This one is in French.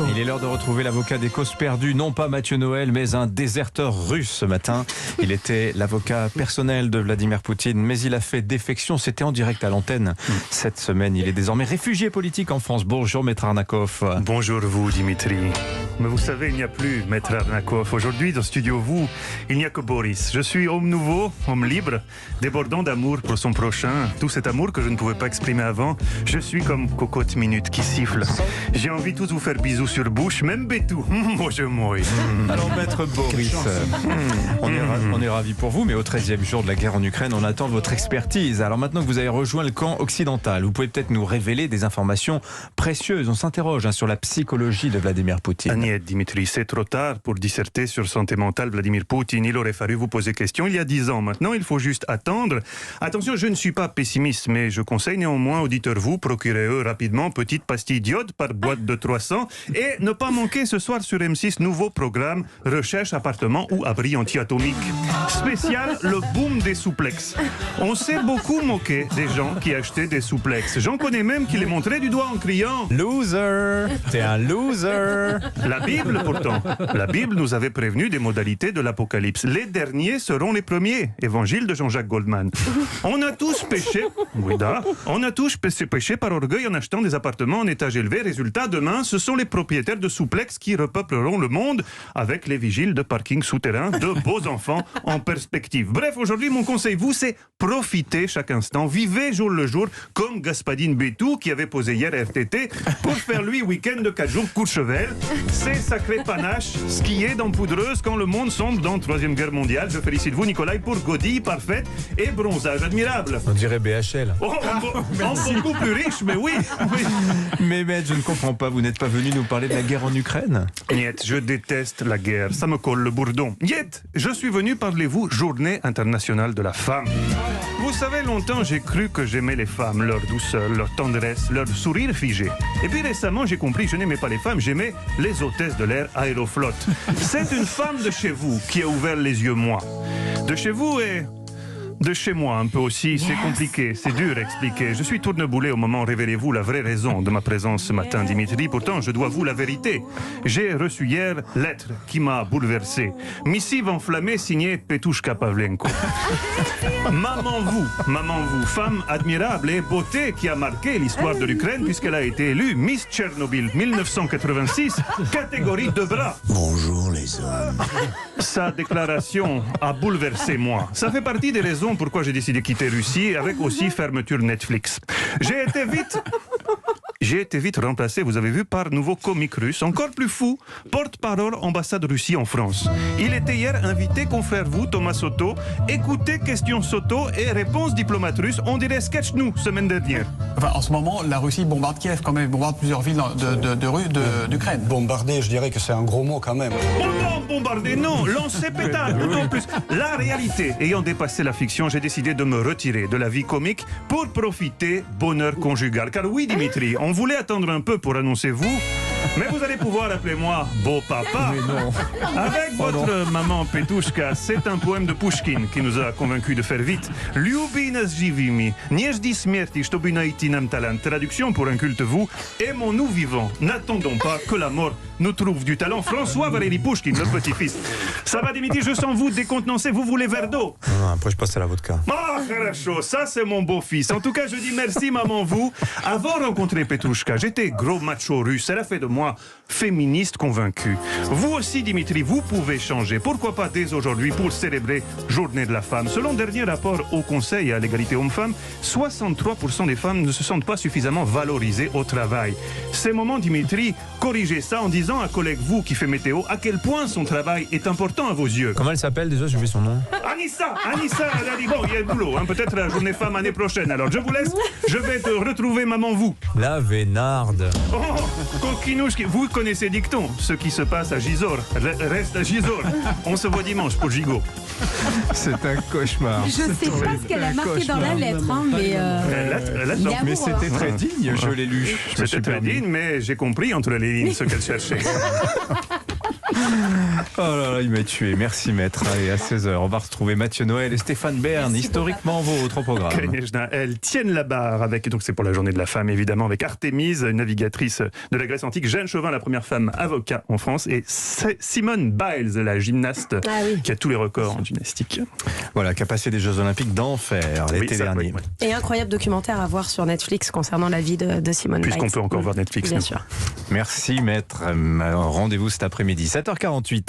Il est l'heure de retrouver l'avocat des causes perdues, non pas Mathieu Noël, mais un déserteur russe ce matin. Il était l'avocat personnel de Vladimir Poutine, mais il a fait défection. C'était en direct à l'antenne cette semaine. Il est désormais réfugié politique en France. Bonjour, Maître Arnakov. Bonjour vous, Dimitri. Mais vous savez, il n'y a plus Maître Arnakov. Aujourd'hui, dans Studio Vous, il n'y a que Boris. Je suis homme nouveau, homme libre, débordant d'amour pour son prochain. Tout cet amour que je ne pouvais pas exprimer avant. Je suis comme cocotte minute qui siffle. J'ai envie tous vous faire bisous sur bouche, même Bétou. Moi, je mouille. Alors, Maître Boris, on est ravis pour vous, mais au 13e jour de la guerre en Ukraine, on attend votre expertise. Alors maintenant que vous avez rejoint le camp occidental, vous pouvez peut-être nous révéler des informations précieuses. On s'interroge sur la psychologie de Vladimir Poutine. Agnès, Dimitri, c'est trop tard pour disserter sur santé mentale Vladimir Poutine. Il aurait fallu vous poser question il y a 10 ans. Maintenant, il faut juste attendre. Attention, je ne suis pas pessimiste, mais je conseille néanmoins, auditeurs-vous, procurez-eux rapidement petite pastille d'iode par boîte de 300 et ne pas manquer ce soir sur M6 nouveau programme Recherche appartement ou abri anti-atomique. Spécial, le boom des souplexes. On s'est beaucoup moqué des gens qui achetaient des souplexes. J'en connais même qui les montraient du doigt en criant « Loser, t'es un loser !» La Bible, pourtant. La Bible nous avait prévenu des modalités de l'Apocalypse. Les derniers seront les premiers. Évangile de Jean-Jacques Goldman. On a tous péché. Oui, on a tous péché par orgueil en achetant des appartements en étage élevé. Résultat, demain, ce sont les propriétaires de souplex qui repeupleront le monde avec les vigiles de parking souterrain, de beaux enfants en perspective. Bref, aujourd'hui, mon conseil, vous, c'est profitez chaque instant. Vivez jour le jour, comme Gaspadine Bétou, qui avait posé hier à RTT, pour faire lui week-end de 4 jours Courchevel. C'est sacré panache, skier dans Poudreuse quand le monde sombre dans la 3e guerre mondiale. Je félicite vous, Nicolas, pour godille parfaite et bronzage admirable. On dirait BHL. Oh, en beaucoup plus riche, mais oui. Mais Maître, je ne comprends pas, vous n'êtes pas venu nous parler de la guerre en Ukraine? Niet, je déteste la guerre, ça me colle le bourdon. Niet, je suis venu parlez-vous Journée internationale de la femme. Vous savez, longtemps j'ai cru que j'aimais les femmes, leur douceur, leur tendresse, leur sourire figé. Et puis récemment j'ai compris que je n'aimais pas les femmes, j'aimais les hôtesses de l'air Aéroflot. C'est une femme de chez vous qui a ouvert les yeux, moi. De chez vous et de chez moi un peu aussi, c'est compliqué, c'est dur à expliquer. Je suis tourneboulé au moment révélez-vous la vraie raison de ma présence ce matin, Dimitri. Pourtant, je dois vous la vérité. J'ai reçu hier lettre qui m'a bouleversé. Missive enflammée signée Petouchka Pavlenko. Maman vous, femme admirable et beauté qui a marqué l'histoire de l'Ukraine puisqu'elle a été élue Miss Tchernobyl 1986, catégorie de bras. Bonjour les hommes. Sa déclaration a bouleversé moi. Ça fait partie des raisons pourquoi j'ai décidé de quitter Russie, avec aussi fermeture Netflix. J'ai été vite remplacé, vous avez vu, par nouveau comique russe, encore plus fou, porte-parole ambassade Russie en France. Il était hier invité, confrère vous, Thomas Soto. Écoutez questions Soto et réponses diplomate russe. On dirait sketch nous, semaine dernière. Enfin, en ce moment, la Russie bombarde Kiev quand même, bombarde plusieurs villes d'Ukraine. Bombarder, je dirais que c'est un gros mot quand même. Oh non, bombarder, non, lancer pétard, tout en plus. La réalité, ayant dépassé la fiction, j'ai décidé de me retirer de la vie comique pour profiter bonheur conjugal. Car oui, Dimitri, on voulait attendre un peu pour annoncer vous, mais vous allez pouvoir appeler moi beau papa. Avec votre maman Petouchka, c'est un poème de Pushkin qui nous a convaincus de faire vite. Люби нас живыми, не жди смерти, чтобы найти нам талант. Traduction pour un culte vous, aimons-nous vivants, n'attendons pas que la mort nous trouve du talent. François Valéry Pushkin, le petit-fils. Ça va, Dimitri, je sens vous décontenancé, vous voulez verre d'eau? Non, après je passe à la vodka. Ah, хорошо, ça c'est mon beau-fils. En tout cas, je dis merci, maman, vous. Avant de rencontrer Petrouchka, j'étais gros macho russe. Elle a fait de moi féministe convaincu. Vous aussi, Dimitri, vous pouvez changer. Pourquoi pas dès aujourd'hui pour célébrer Journée de la femme? Selon le dernier rapport au Conseil à l'égalité homme-femme, 63% des femmes ne se sentent pas suffisamment valorisées au travail. C'est moment, Dimitri, corrigez ça en disant à collègue vous qui fait météo à quel point son travail est important à vos yeux. Comment elle s'appelle déjà? J'ai oublié son nom. Anissa, elle a dit bon, il y a le boulot, hein, peut-être la journée femme année prochaine. Alors je vous laisse, je vais te retrouver maman vous. La Vénarde. Oh, coquinouche, vous connaissez dicton, ce qui se passe à Gisors reste à Gisors. On se voit dimanche pour Gigot. C'est un cauchemar. Je sais pas ce qu'elle a marqué dans la lettre, hein, mais mais c'était très digne, je l'ai lu. C'était très digne, mais j'ai compris entre les lignes ce qu'elle cherchait. Oh là là, il m'a tué. Merci maître. Allez, à 16h, on va retrouver Mathieu Noël et Stéphane Bern, historiquement vôtre au programme. Kanyejna, elles tiennent la barre avec, donc c'est pour la journée de la femme évidemment, avec Artémise, navigatrice de la Grèce antique, Jeanne Chauvin, la première femme avocat en France, et Simone Biles, la gymnaste qui a tous les records en gymnastique. Voilà, qui a passé des Jeux Olympiques d'enfer l'été dernier. Et incroyable documentaire à voir sur Netflix concernant la vie de Simone Biles. Puisqu'on peut encore voir Netflix. Bien sûr. Merci maître. Rendez-vous cet après-midi, 7h48.